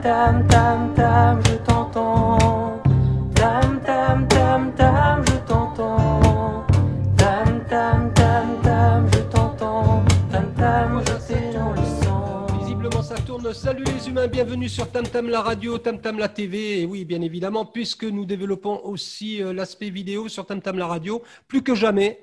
tam tam tam, je t'entends. Tam tam tam tam, je t'entends. Tam tam tam tam, je t'entends. Tam tam, je sais dans le sang. Visiblement ça tourne. Salut les humains, bienvenue sur Tam Tam la radio, Tam Tam la TV. Et oui, bien évidemment, puisque nous développons aussi l'aspect vidéo sur Tam Tam la radio, plus que jamais.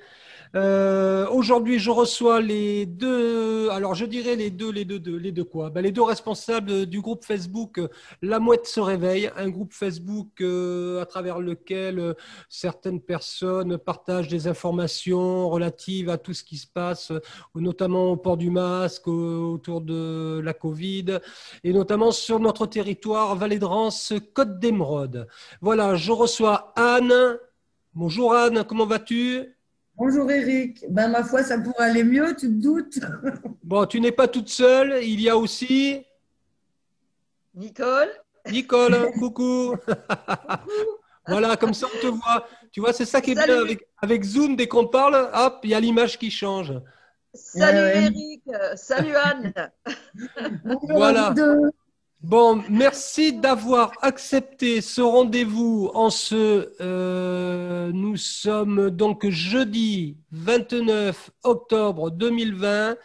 Aujourd'hui, je reçois les deux, alors je dirais les deux quoi? Les deux responsables du groupe Facebook La Mouette se réveille, un groupe Facebook à travers lequel certaines personnes partagent des informations relatives à tout ce qui se passe, notamment au port du masque, autour de la Covid, et notamment sur notre territoire, Vallée de Rance, Côte d'Émeraude. Voilà, je reçois Anne. Bonjour Anne, comment vas-tu? Bonjour Eric, ma foi ça pourrait aller mieux, tu te doutes? Bon, tu n'es pas toute seule, il y a aussi Nicole. Nicole, coucou. Voilà, comme ça on te voit. Tu vois, c'est ça qui est bien avec Zoom, dès qu'on parle, hop, il y a l'image qui change. Salut Eric, salut Anne. Voilà. Bon, merci d'avoir accepté ce rendez-vous nous sommes donc jeudi 29 octobre 2020,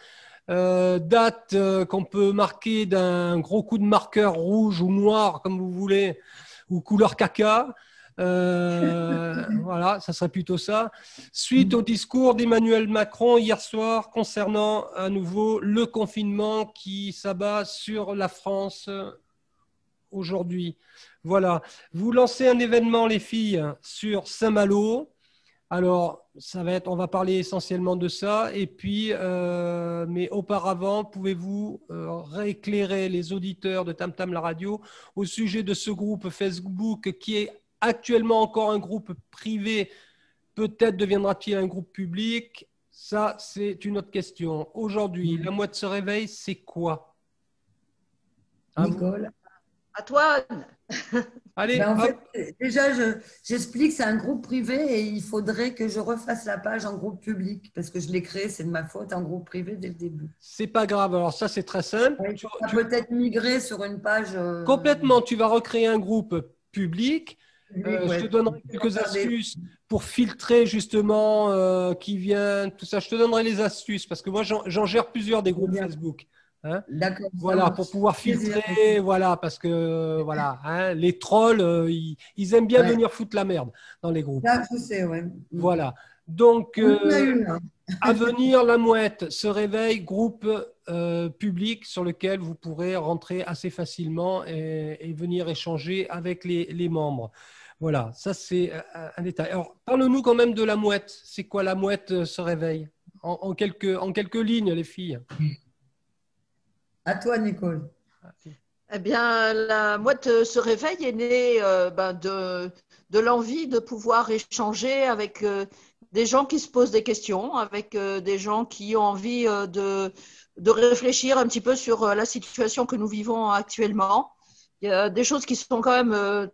date qu'on peut marquer d'un gros coup de marqueur rouge ou noir, comme vous voulez, ou couleur caca. Voilà, ça serait plutôt ça. Suite au discours d'Emmanuel Macron hier soir concernant à nouveau le confinement qui s'abat sur la France aujourd'hui. Voilà, vous lancez un événement les filles sur Saint-Malo. Alors, on va parler essentiellement de ça. Et puis, mais auparavant, pouvez-vous rééclairer les auditeurs de Tam Tam la radio au sujet de ce groupe Facebook qui est actuellement encore un groupe privé, peut-être deviendra-t-il un groupe public? Ça, c'est une autre question. Aujourd'hui, La Mouette se réveille, c'est quoi? Nicole. À toi, Anne. Allez, En fait, déjà, j'explique, c'est un groupe privé et il faudrait que je refasse la page en groupe public parce que je l'ai créé, c'est de ma faute, en groupe privé dès le début. C'est pas grave, alors ça c'est très simple. Ouais, tu vas peut-être migrer sur une page… Complètement, tu vas recréer un groupe public. Je te donnerai quelques astuces pour filtrer justement qui vient, tout ça. Je te donnerai les astuces parce que moi j'en gère plusieurs des groupes Facebook. Hein, d'accord. Voilà, pour pouvoir filtrer, voilà, parce que voilà, hein, les trolls, ils aiment bien venir foutre la merde dans les groupes. Ça, je sais, ouais. Voilà. Donc, à venir, La Mouette se réveille, groupe public sur lequel vous pourrez rentrer assez facilement et venir échanger avec les membres. Voilà, ça c'est un détail. Alors, parle-nous quand même de La Mouette. C'est quoi La Mouette se réveille en quelques lignes, les filles. À toi, Nicole. Eh bien, La Mouette se réveille est née de l'envie de pouvoir échanger avec des gens qui se posent des questions, avec des gens qui ont envie de réfléchir un petit peu sur la situation que nous vivons actuellement. Il y a des choses qui sont quand même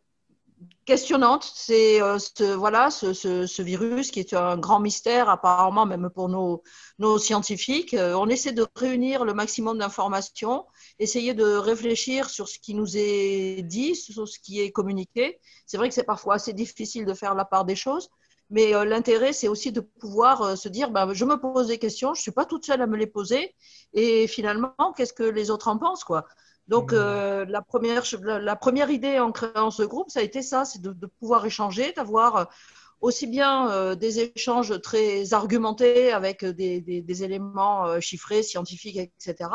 questionnante, c'est ce virus qui est un grand mystère apparemment même pour nos scientifiques. On essaie de réunir le maximum d'informations, essayer de réfléchir sur ce qui nous est dit, sur ce qui est communiqué. C'est vrai que c'est parfois assez difficile de faire la part des choses, mais l'intérêt c'est aussi de pouvoir se dire je me pose des questions, je ne suis pas toute seule à me les poser et finalement qu'est-ce que les autres en pensent quoi. Donc, la première idée en créant ce groupe, ça a été ça, c'est de pouvoir échanger, d'avoir aussi bien des échanges très argumentés avec des éléments chiffrés, scientifiques, etc.,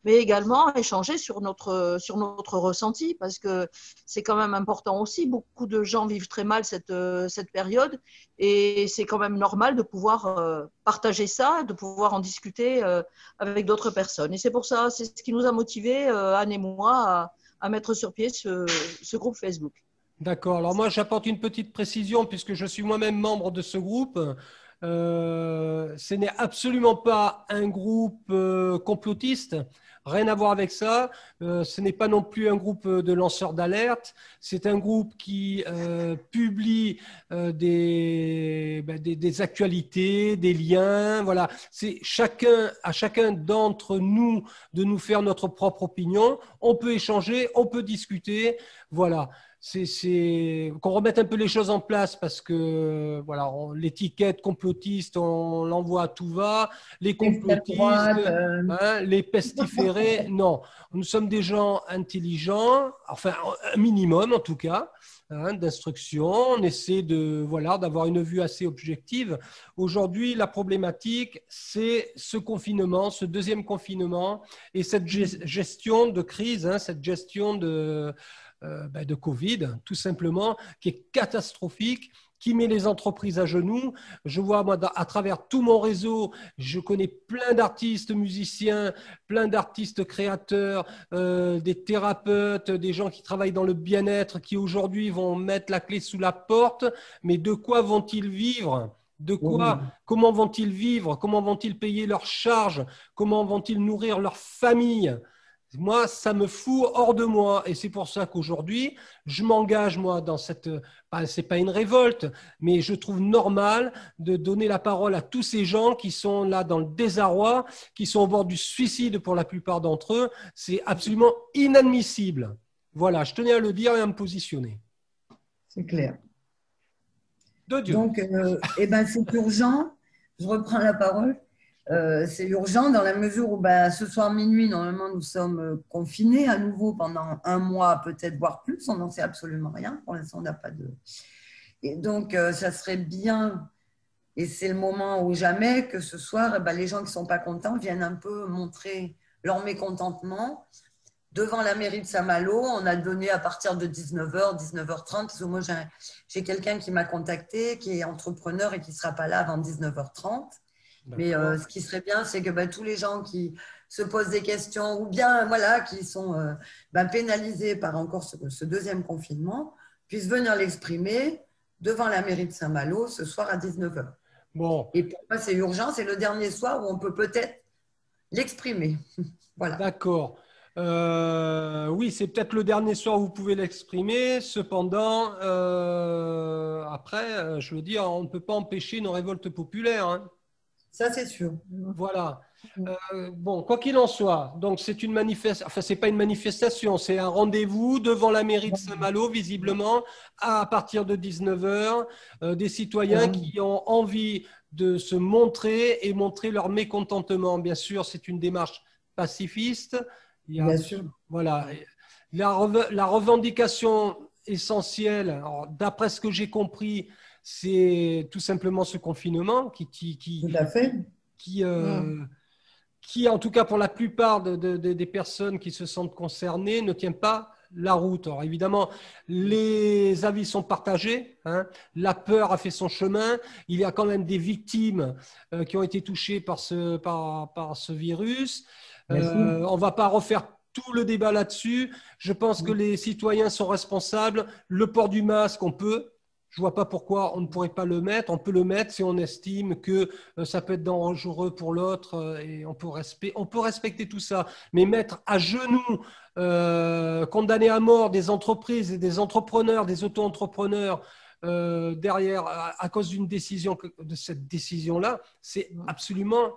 mais également échanger sur notre ressenti, parce que c'est quand même important aussi. Beaucoup de gens vivent très mal cette période, et c'est quand même normal de pouvoir partager ça, de pouvoir en discuter avec d'autres personnes. Et c'est pour ça, c'est ce qui nous a motivés, Anne et moi, à mettre sur pied ce groupe Facebook. D'accord. Alors moi, j'apporte une petite précision puisque je suis moi-même membre de ce groupe. ce n'est absolument pas un groupe complotiste. Rien à voir avec ça. Ce n'est pas non plus un groupe de lanceurs d'alerte. C'est un groupe qui publie des actualités, des liens. Voilà. C'est à chacun d'entre nous de nous faire notre propre opinion. On peut échanger, on peut discuter. Voilà. Qu'on remette un peu les choses en place parce que voilà, l'étiquette complotiste, on l'envoie à tout va. Les complotistes, les pestiférés, non. Nous sommes des gens intelligents, enfin un minimum en tout cas, d'instruction. On essaie d'avoir une vue assez objective. Aujourd'hui, la problématique, c'est ce confinement, ce deuxième confinement et cette gestion de crise, cette gestion de Covid, tout simplement, qui est catastrophique, qui met les entreprises à genoux. Je vois, moi, à travers tout mon réseau, je connais plein d'artistes musiciens, plein d'artistes créateurs, des thérapeutes, des gens qui travaillent dans le bien-être, qui aujourd'hui vont mettre la clé sous la porte. Mais de quoi vont-ils vivre ? De quoi ? Comment vont-ils vivre ? Comment vont-ils payer leurs charges ? Comment vont-ils nourrir leur famille ? Moi, ça me fout hors de moi et c'est pour ça qu'aujourd'hui, je m'engage moi dans cette, c'est pas une révolte, mais je trouve normal de donner la parole à tous ces gens qui sont là dans le désarroi, qui sont au bord du suicide pour la plupart d'entre eux. C'est absolument inadmissible. Voilà, je tenais à le dire et à me positionner. C'est clair. De Dieu. Donc, c'est urgent. Je reprends la parole. C'est urgent dans la mesure où ce soir minuit, normalement, nous sommes confinés à nouveau pendant un mois, peut-être, voire plus. On n'en sait absolument rien. Pour l'instant, on n'a pas de… Et donc, ça serait bien, et c'est le moment ou jamais, que ce soir, les gens qui ne sont pas contents viennent un peu montrer leur mécontentement. Devant la mairie de Saint-Malo, on a donné à partir de 19h, 19h30, parce que moi, j'ai quelqu'un qui m'a contacté, qui est entrepreneur et qui ne sera pas là avant 19h30. Mais ce qui serait bien, c'est que tous les gens qui se posent des questions ou bien qui sont pénalisés par encore ce deuxième confinement puissent venir l'exprimer devant la mairie de Saint-Malo ce soir à 19h. Bon. Et pour moi, c'est urgent, c'est le dernier soir où on peut peut-être l'exprimer. Voilà. D'accord. Oui, c'est peut-être le dernier soir où vous pouvez l'exprimer. Cependant, après, je veux dire, on ne peut pas empêcher une révolte populaire. Hein. Ça, c'est sûr. Voilà. Bon, quoi qu'il en soit, donc c'est une manifestation, enfin, c'est pas une manifestation, c'est un rendez-vous devant la mairie de Saint-Malo, visiblement, à partir de 19h, des citoyens qui ont envie de se montrer et montrer leur mécontentement. Bien sûr, c'est une démarche pacifiste. Bien sûr. Voilà. La revendication essentielle, d'après ce que j'ai compris, c'est tout simplement ce confinement tout à fait. qui, en tout cas pour la plupart des personnes qui se sentent concernées, ne tient pas la route. Alors évidemment, les avis sont partagés. Hein. La peur a fait son chemin. Il y a quand même des victimes qui ont été touchées par ce virus. On ne va pas refaire tout le débat là-dessus. Je pense que les citoyens sont responsables. Le port du masque, on peut. Je ne vois pas pourquoi on ne pourrait pas le mettre. On peut le mettre si on estime que ça peut être dangereux pour l'autre et on peut respecter tout ça. Mais mettre à genoux, condamner à mort des entreprises et des entrepreneurs, des auto-entrepreneurs derrière à cause de cette décision-là, c'est absolument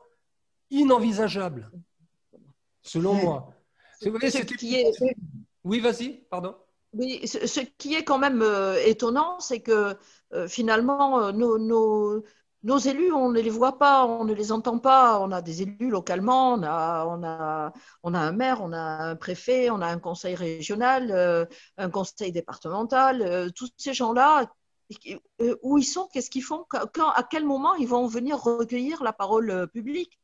inenvisageable, selon moi. Oui, vas-y, pardon. Oui, ce qui est quand même étonnant, c'est que finalement, nos élus, on ne les voit pas, on ne les entend pas. On a des élus localement, on a un maire, on a un préfet, on a un conseil régional, un conseil départemental. Tous ces gens-là, où ils sont, qu'est-ce qu'ils font, à quel moment ils vont venir recueillir la parole publique?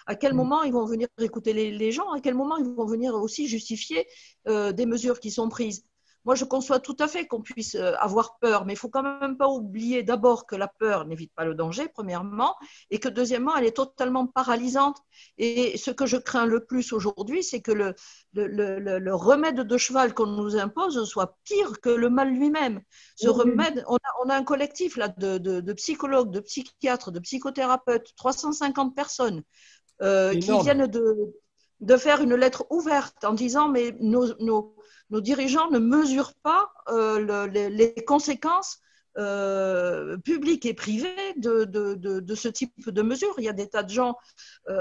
À quel moment ils vont venir écouter les gens? À quel moment ils vont venir aussi justifier des mesures qui sont prises? moi, je conçois tout à fait qu'on puisse avoir peur, mais il faut quand même pas oublier d'abord que la peur n'évite pas le danger, premièrement, et que deuxièmement, elle est totalement paralysante. Et ce que je crains le plus aujourd'hui, c'est que le remède de cheval qu'on nous impose soit pire que le mal lui-même. Ce remède, on a un collectif là de psychologues, de psychiatres, de psychothérapeutes, 350 personnes qui viennent de faire une lettre ouverte en disant mais nos dirigeants ne mesurent pas les conséquences publiques et privées de ce type de mesures. Il y a des tas de gens.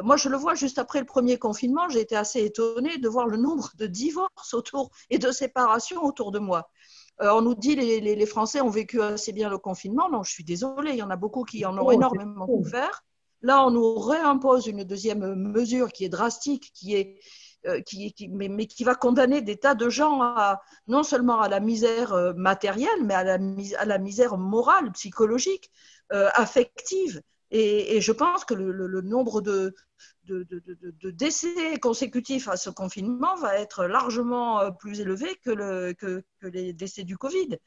Moi, je le vois juste après le premier confinement, j'ai été assez étonnée de voir le nombre de divorces et de séparations autour de moi. On nous dit les Français ont vécu assez bien le confinement. Non, je suis désolée, il y en a beaucoup qui en ont énormément souffert. Là, on nous réimpose une deuxième mesure qui est drastique, mais qui va condamner des tas de gens non seulement à la misère matérielle, mais à la misère morale, psychologique, affective. Et je pense que le nombre de décès consécutifs à ce confinement va être largement plus élevé que les décès du Covid.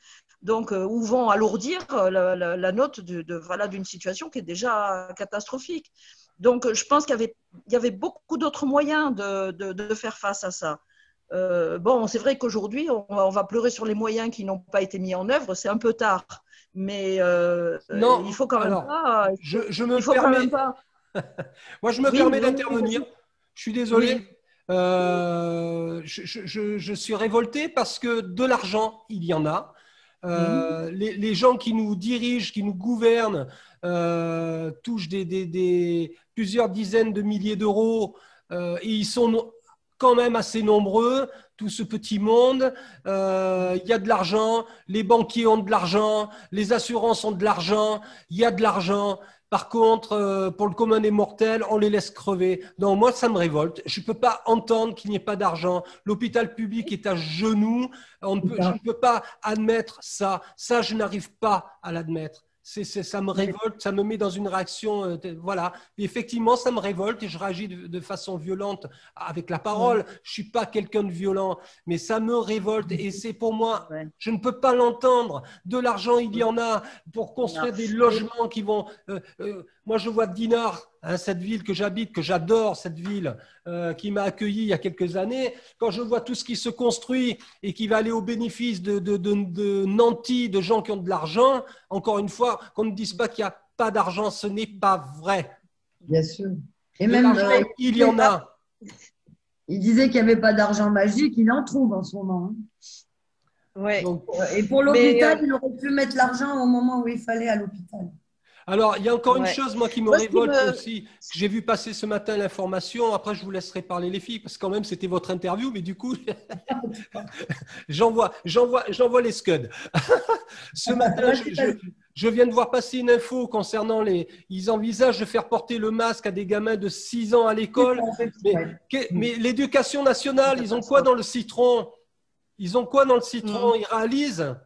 Donc, où vont alourdir la note d'une situation qui est déjà catastrophique. Donc, je pense qu'il y avait beaucoup d'autres moyens de faire face à ça. Bon, c'est vrai qu'aujourd'hui, on va pleurer sur les moyens qui n'ont pas été mis en œuvre. C'est un peu tard. Mais non, il faut quand même alors, pas. Je me permets. Moi, je me permets d'intervenir. Je suis désolé. Oui. Je suis révolté parce que de l'argent, il y en a. Les gens qui nous dirigent, qui nous gouvernent, touchent plusieurs dizaines de milliers d'euros et ils sont quand même assez nombreux, tout ce petit monde. Il y a de l'argent, les banquiers ont de l'argent, les assurances ont de l'argent, il y a de l'argent. Par contre, pour le commun des mortels, on les laisse crever. Non, moi, ça me révolte. Je ne peux pas entendre qu'il n'y ait pas d'argent. L'hôpital public est à genoux. Je ne peux pas admettre ça. Ça, je n'arrive pas à l'admettre. Ça me révolte, ça me met dans une réaction. Voilà. Et effectivement, ça me révolte et je réagis de façon violente avec la parole. Je ne suis pas quelqu'un de violent, mais ça me révolte et c'est pour moi, je ne peux pas l'entendre. De l'argent, il y en a pour construire des logements qui vont. Moi, je vois Dinard, cette ville que j'habite, que j'adore, cette ville qui m'a accueilli il y a quelques années. Quand je vois tout ce qui se construit et qui va aller au bénéfice de nantis, de gens qui ont de l'argent, encore une fois, qu'on ne dise pas qu'il n'y a pas d'argent, ce n'est pas vrai. Bien sûr. Et de même, l'argent, il y en a. Il disait qu'il n'y avait pas d'argent magique, il en trouve en ce moment. Ouais. Donc, et pour l'hôpital, il aurait pu mettre l'argent au moment où il fallait à l'hôpital. Alors, il y a encore une chose, moi, qui me révolte aussi. J'ai vu passer ce matin l'information. Après, je vous laisserai parler les filles, parce que quand même, c'était votre interview. Mais du coup, j'envoie les scuds. Ce matin, je viens de voir passer une info concernant ils envisagent de faire porter le masque à des gamins de 6 ans à l'école. Mais l'éducation nationale, ils ont quoi dans le citron? Ils ont quoi dans le citron? Ils réalisent?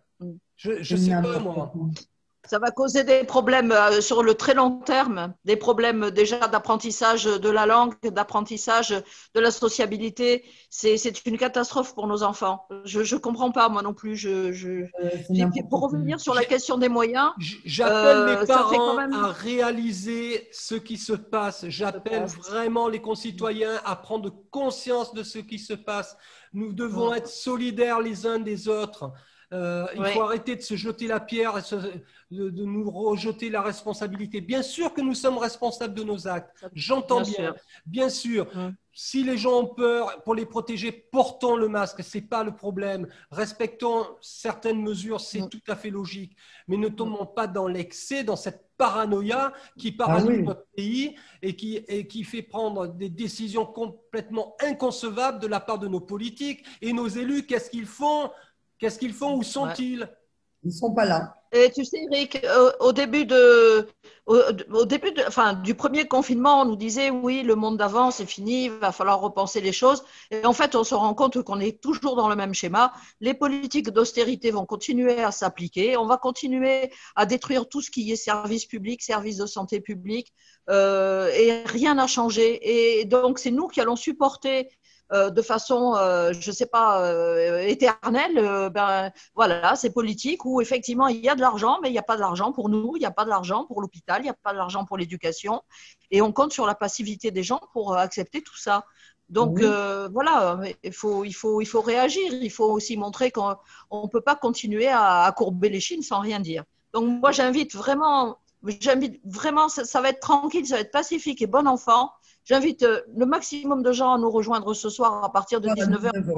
Je ne sais pas, moi. Ça va causer des problèmes sur le très long terme, des problèmes déjà d'apprentissage de la langue, d'apprentissage de la sociabilité. C'est une catastrophe pour nos enfants. Je ne comprends pas, moi non plus. Pour revenir sur la question des moyens, j'appelle les parents à réaliser ce qui se passe. J'appelle vraiment les concitoyens à prendre conscience de ce qui se passe. Nous devons être solidaires les uns des autres. Il faut arrêter de se jeter la pierre et de nous rejeter la responsabilité. Bien sûr que nous sommes responsables de nos actes. J'entends bien. Bien sûr. Si les gens ont peur, pour les protéger, portons le masque. Ce n'est pas le problème. Respectons certaines mesures, c'est tout à fait logique. Mais ne tombons pas dans l'excès, dans cette paranoïa qui paralyse notre pays et qui fait prendre des décisions complètement inconcevables de la part de nos politiques. Et nos élus, qu'est-ce qu'ils font? Qu'est-ce qu'ils font? Où sont-ils? Ils ne sont pas là. Et tu sais, Eric, au début du premier confinement, on nous disait oui, le monde d'avant, c'est fini, il va falloir repenser les choses. Et en fait, on se rend compte qu'on est toujours dans le même schéma. Les politiques d'austérité vont continuer à s'appliquer. On va continuer à détruire tout ce qui est service public, service de santé publique, et rien n'a changé. Et donc, c'est nous qui allons supporter de façon, je sais pas, éternelle, ben voilà, c'est politique où effectivement il y a de l'argent, mais il n'y a pas de l'argent pour nous, il n'y a pas de l'argent pour l'hôpital, il n'y a pas de l'argent pour l'éducation, et on compte sur la passivité des gens pour accepter tout ça. Donc Oui. voilà, il faut réagir, il faut aussi montrer qu'on ne peut pas continuer à courber les chines sans rien dire. Donc moi j'invite vraiment, ça va être tranquille, ça va être pacifique et bon enfant. J'invite le maximum de gens à nous rejoindre ce soir à partir de 19h Moi, de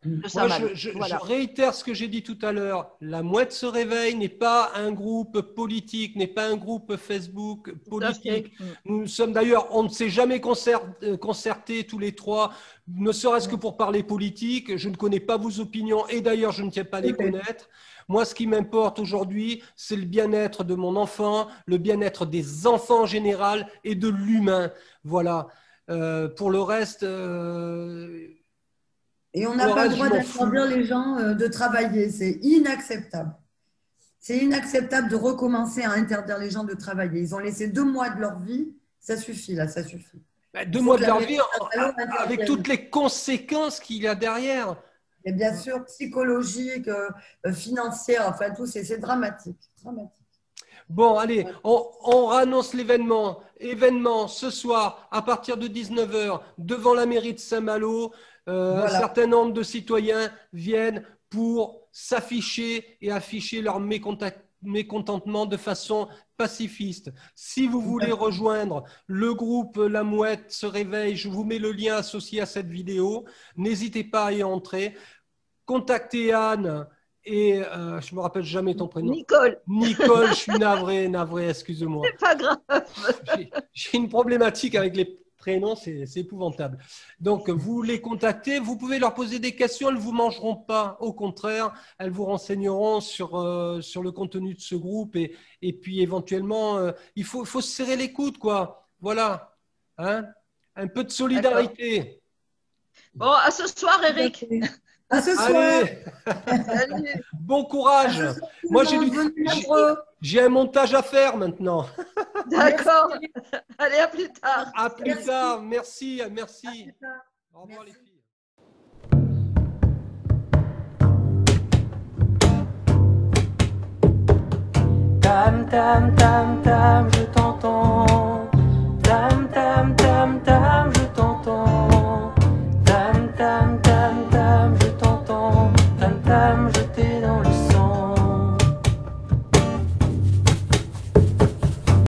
Moi, Saint-Malo. je Voilà. réitère ce que j'ai dit tout à l'heure. La Mouette se réveille n'est pas un groupe politique, n'est pas un groupe Facebook politique. Nous sommes d'ailleurs, on ne s'est jamais concertés tous les trois, ne serait-ce que pour parler politique. Je ne connais pas vos opinions et d'ailleurs, je ne tiens pas à les connaître. Moi, ce qui m'importe aujourd'hui, c'est le bien-être de mon enfant, le bien-être des enfants en général et de l'humain. Voilà. Pour le reste… Et on n'a pas le droit d'interdire les gens de travailler. C'est inacceptable. C'est inacceptable de recommencer à interdire les gens de travailler. Ils ont laissé 2 mois de leur vie. Ça suffit, là, ça suffit. 2 mois de leur vie avec toutes les conséquences qu'il y a derrière. Et bien sûr, psychologique, financière, enfin tout, c'est dramatique. Bon, allez, on annonce l'événement. Événement ce soir à partir de 19h devant la mairie de Saint-Malo. Un certain nombre de citoyens viennent pour s'afficher et afficher leur mécontentement de façon pacifiste. Si vous voulez rejoindre le groupe La Mouette se réveille, je vous mets le lien associé à cette vidéo. N'hésitez pas à y entrer. Contactez Anne et je me rappelle jamais ton prénom. Nicole. Nicole, je suis navré, excuse-moi. C'est pas grave. J'ai une problématique avec les prénoms, c'est épouvantable. Donc, vous les contactez, vous pouvez leur poser des questions, elles ne vous mangeront pas. Au contraire, elles vous renseigneront sur le contenu de ce groupe et puis éventuellement, il faut se serrer les coudes, quoi. Voilà. Hein? Un peu de solidarité. Bon, à ce soir, Eric. À ce soir. Allez. Bon courage. Moi, j'ai un montage à faire maintenant. D'accord. Allez, à plus tard. À plus tard. Merci. Au revoir les filles. Tam tam tam tam, je t'entends. Tam tam tam tam, je t'entends. Tam tam tam tam, je t'entends. Tam tam, je